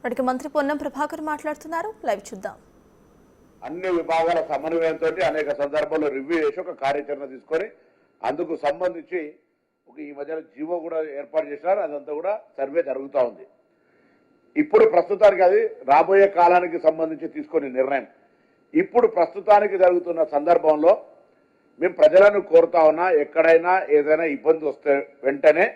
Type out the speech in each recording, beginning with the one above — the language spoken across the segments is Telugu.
వాటికి మంత్రి పొన్నం ప్రభాకర్ మాట్లాడుతున్నారు. లైవ్ చూద్దాం. అన్ని విభాగాల సమన్వయంతో అనేక సందర్భాల్లో రివ్యూ చేసి ఒక కార్యాచరణ తీసుకొని అందుకు సంబంధించి ఈ మధ్యన జీవో కూడా ఏర్పాటు చేశారు. అదంతా కూడా సర్వే జరుగుతూ ఉంది. ఇప్పుడు ప్రస్తుతానికి అది రాబోయే కాలానికి సంబంధించి తీసుకునే నిర్ణయం. ఇప్పుడు ప్రస్తుతానికి జరుగుతున్న సందర్భంలో మేము ప్రజలను కోరుతా ఉన్నా, ఎక్కడైనా ఏదైనా ఇబ్బంది వస్తే వెంటనే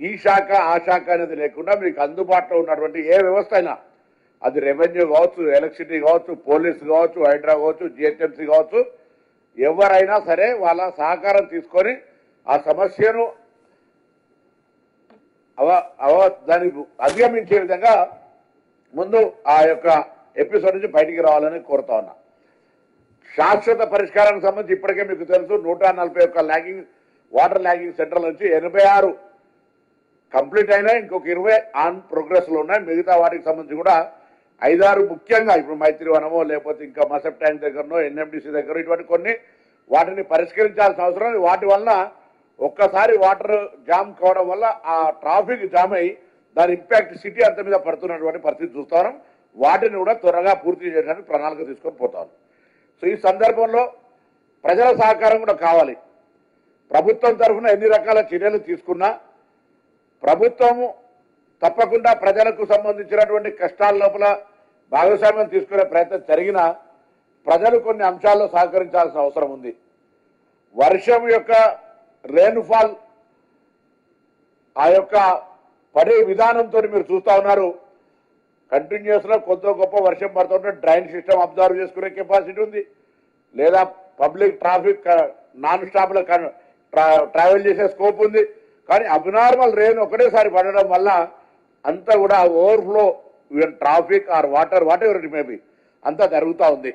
ఈ శాఖ ఆ శాఖ అనేది లేకుండా మీకు అందుబాటులో ఉన్నటువంటి ఏ వ్యవస్థ అయినా, అది రెవెన్యూ కావచ్చు, ఎలక్ట్రిసిటీ కావచ్చు, పోలీసు కావచ్చు, హైడ్రా కావచ్చు, జిహెచ్ఎంసీ కావచ్చు, ఎవరైనా సరే వాళ్ళ సహకారం తీసుకొని ఆ సమస్యను దాన్ని అధిగమించే విధంగా ముందు ఆ యొక్క ఎపిసోడ్ నుంచి బయటికి రావాలని కోరుతా ఉన్నా. శాశ్వత పరిష్కారానికి సంబంధించి ఇప్పటికే మీకు తెలుసు 141 వాటర్ ల్యాగింగ్ సెంటర్ల నుంచి 86 కంప్లీట్ అయినా, ఇంకొక 20 ఆన్ ప్రోగ్రెస్ లో ఉన్నాయి. మిగతా వాటికి సంబంధించి కూడా 5-6 ముఖ్యంగా ఇప్పుడు మైత్రివనమో లేకపోతే ఇంకా మసప్ ట్యాంక్ దగ్గరనో ఎన్ఎండిసి దగ్గర ఇటువంటి కొన్ని వాటిని పరిష్కరించాల్సిన అవసరం. వాటి వలన ఒక్కసారి వాటర్ జామ్ కావడం వల్ల ఆ ట్రాఫిక్ జామ్ అయ్యి దాని ఇంపాక్ట్ సిటీ అంత మీద పడుతున్నటువంటి పరిస్థితి చూస్తాను. వాటిని కూడా త్వరగా పూర్తి చేయడానికి ప్రణాళిక తీసుకొని పోతాను. సో ఈ సందర్భంలో ప్రజల సహకారం కూడా కావాలి. ప్రభుత్వం తరఫున ఎన్ని రకాల చర్యలు తీసుకున్నా ప్రభుత్వము తప్పకుండా ప్రజలకు సంబంధించినటువంటి కష్టాల లోపల భాగస్వామ్యం తీసుకునే ప్రయత్నం జరిగినా ప్రజలు కొన్ని అంశాల్లో సహకరించాల్సిన అవసరం ఉంది. వర్షం యొక్క రెయిన్ఫాల్ ఆ యొక్క పడే విధానంతో మీరు చూస్తా ఉన్నారు. కంటిన్యూస్ గా కొద్ది గొప్ప వర్షం పడుతుంటే డ్రైన్ సిస్టమ్ అబ్జర్వ్ చేసుకునే కెపాసిటీ ఉంది, లేదా పబ్లిక్ ట్రాఫిక్ నాన్ స్టాప్ లో ట్రావెల్ చేసే స్కోప్ ఉంది. కానీ అబ్నార్మల్ రెయిన్ ఒకటేసారి పడడం వల్ల అంతా కూడా overflow traffic or water whatever it maybe అంతా జరుగుతూ ఉంది.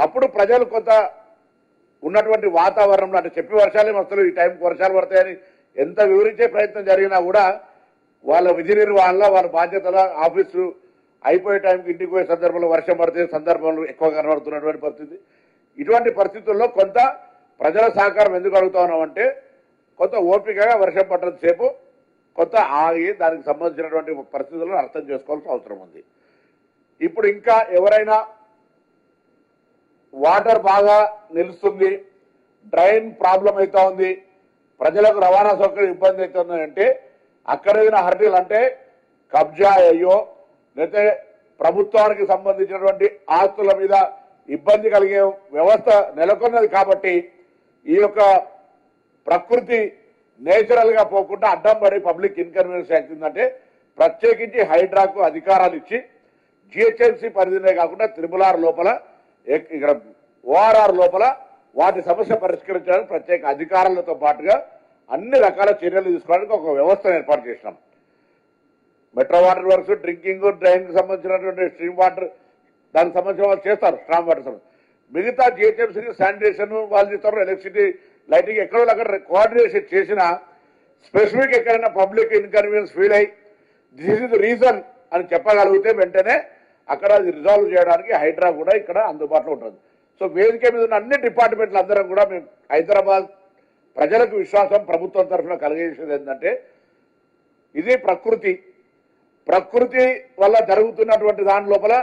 అప్పుడు ప్రజలు కొంత ఉన్నటువంటి వాతావరణంలో అంటే చెప్పి వర్షాలే వస్తలు ఈ టైంకి వర్షాలు పడతాయని ఎంత వివరించే ప్రయత్నం జరిగినా కూడా వాళ్ళ విధి నిర్వహణలో వాళ్ళ బాధ్యతల ఆఫీసు అయిపోయే టైంకి ఇంటికి పోయే సందర్భంలో వర్షం పడితే సందర్భంలో ఎక్కువ కనబడుతున్నటువంటి పరిస్థితి. ఇటువంటి పరిస్థితుల్లో కొంత ప్రజల సహకారం ఎందుకు అడుగుతా ఉన్నామంటే కొంత ఓపికగా వర్షం పట్టడం సేపు కొంత ఆగి దానికి సంబంధించినటువంటి పరిస్థితులను అర్థం చేసుకోవాల్సిన అవసరం ఉంది. ఇప్పుడు ఇంకా ఎవరైనా వాటర్ బాగా నిలుస్తుంది, డ్రైన్ ప్రాబ్లం అవుతా ఉంది, ప్రజలకు రవాణా సౌకర్యం ఇబ్బంది అవుతుంది అంటే అక్కడ ఏదైనా హర్డీలు అంటే కబ్జా అయ్యో లేకపోతే ప్రభుత్వానికి సంబంధించినటువంటి ఆస్తుల మీద ఇబ్బంది కలిగే వ్యవస్థ నెలకొన్నది. కాబట్టి ఈ యొక్క ప్రకృతి నేచురల్ గా పోకుండా అడ్డం పడి పబ్లిక్ ఇన్కన్వీనియన్స్ అవుతుందంటే ప్రత్యేకించి హైడ్రాకు అధికారాలు ఇచ్చి జిహెచ్ఎంసీ పరిధినే కాకుండా త్రిపుల్ లోపల ఇక్కడ ఓఆర్ఆర్ లోపల వాటి సమస్య పరిష్కరించడానికి ప్రత్యేక అధికారాలతో పాటుగా అన్ని రకాల చర్యలు తీసుకోవడానికి ఒక వ్యవస్థను ఏర్పాటు చేసినాం. Metro water works, drinking, drain కి సంబంధించినటువంటి స్ట్రీమ్ వాటర్ దానికి సంబంధించిన వాళ్ళు చేస్తారు, స్ట్రాంగ్ వాటర్ సంబంధించి. మిగతా జిహెచ్ఎంసీ శానిటేషన్ వాళ్ళు చేస్తారు, ఎలక్ట్రిసిటీ లైటింగ్ ఎక్కడో అక్కడ కోఆర్డినేషన్ చేసిన స్పెసిఫిక్ ఎక్కడైనా పబ్లిక్ ఇన్కన్వీనియన్స్ ఫీల్ అయ్యి దిస్ ఇస్ ద రీజన్ అని చెప్పగలిగితే వెంటనే అక్కడ అది రిజాల్వ్ చేయడానికి హైడ్రా కూడా ఇక్కడ అందుబాటులో ఉంటుంది. సో వేదిక మీద ఉన్న అన్ని డిపార్ట్మెంట్లు అందరం కూడా మేము హైదరాబాద్ ప్రజలకు విశ్వాసం ప్రభుత్వం తరఫున కలిగేసేది ఏంటంటే ఇది ప్రకృతి వల్ల జరుగుతున్నటువంటి దాని లోపల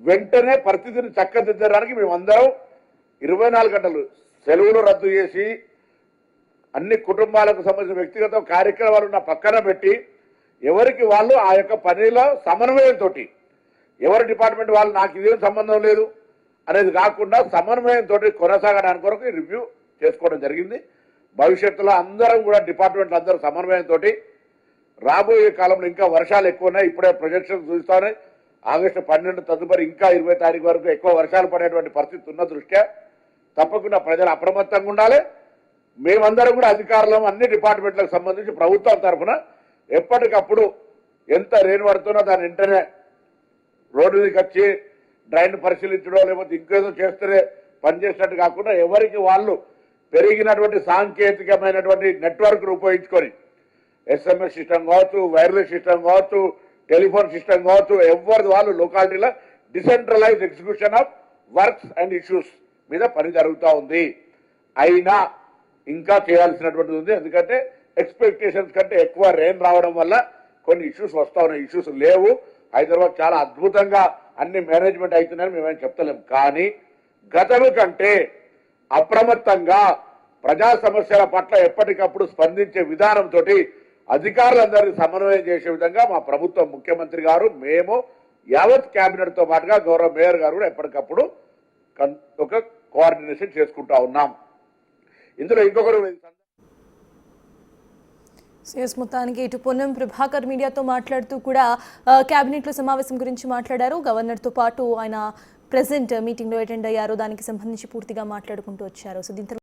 వెంటనే పరిస్థితిని చక్కదిద్దడానికి మేమందరం 24 గంటలు సెలవులు రద్దు చేసి అన్ని కుటుంబాలకు సంబంధించిన వ్యక్తిగత కార్యక్రమాలు ఉన్న పక్కన పెట్టి ఎవరికి వాళ్ళు ఆ యొక్క పనిలో సమన్వయంతో ఎవరి డిపార్ట్మెంట్ వాళ్ళు నాకు ఇదేం సంబంధం లేదు అనేది కాకుండా సమన్వయంతో కొనసాగడానికి కొరకు రివ్యూ చేసుకోవడం జరిగింది. భవిష్యత్తులో అందరం కూడా డిపార్ట్మెంట్లు అందరూ సమన్వయంతో రాబోయే కాలంలో ఇంకా వర్షాలు ఎక్కువ ఉన్నాయి. ఇప్పుడే ప్రొజెక్షన్స్ చూస్తానే ఆగస్టు 12 తదుపరి ఇంకా 20 తారీఖు వరకు ఎక్కువ వర్షాలు పడేటువంటి పరిస్థితి ఉన్న దృష్ట్యా తప్పకుండా ప్రజలు అప్రమత్తంగా ఉండాలి. మేమందరం కూడా అధికారులం అన్ని డిపార్ట్మెంట్లకు సంబంధించి ప్రభుత్వం తరఫున ఎప్పటికప్పుడు ఎంత రెయిన్ పడుతున్నా దాని వెంటనే రోడ్డు మీదకి వచ్చి డ్రైన్ పరిశీలించడం లేకపోతే ఇంకేదో చేస్తేనే పనిచేసినట్టు కాకుండా ఎవరికి వాళ్ళు పెరిగినటువంటి సాంకేతికమైనటువంటి నెట్వర్క్ను ఉపయోగించుకొని ఎస్ఎంఎస్ సిస్టమ్ కావచ్చు, వైర్లెస్ సిస్టమ్ కావచ్చు, టెలిఫోన్ సిస్టమ్ కావచ్చు, ఎవరిది వాళ్ళు లొకాలిటీలో decentralise execution of works and issues మీద పని జరుగుతూ ఉంది. అయినా ఇంకా చేయాల్సినటువంటిది ఉంది. ఎందుకంటే ఎక్స్పెక్టేషన్స్ కంటే ఎక్కువ రెయిన్ రావడం వల్ల కొన్ని ఇష్యూస్ వస్తా ఉన్నాయి. ఇష్యూస్ లేవు, హైదరాబాద్ చాలా అద్భుతంగా అన్ని మేనేజ్మెంట్ అవుతున్నాయని మేమేం చెప్తలేం. కానీ గతం కంటే అప్రమత్తంగా ప్రజా సమస్యల పట్ల ఎప్పటికప్పుడు స్పందించే విధానంతో అధికారులందరినీ సమన్వయం చేసే విధంగా మా ప్రభుత్వం, ముఖ్యమంత్రి గారు, మేము యావత్ కేబినెట్ తో పాటుగా గౌరవ మేయర్ గారు కూడా ఎప్పటికప్పుడు ఒక కోఆర్డినేషన్ చేసుకుంటా ఉన్నాం. ఇందులో ఇంకొకరు మొత్తానికి ఇటు పొన్నం ప్రభాకర్ మీడియాతో మాట్లాడుతూ కూడా కేబినెట్లో సమావేశం గురించి మాట్లాడారు. గవర్నర్తో పాటు ఆయన ప్రెసెంట్ మీటింగ్లో అటెండ్ అయ్యారు. దానికి సంబంధించి పూర్తిగా మాట్లాడుకుంటూ వచ్చారు. సో దీంతో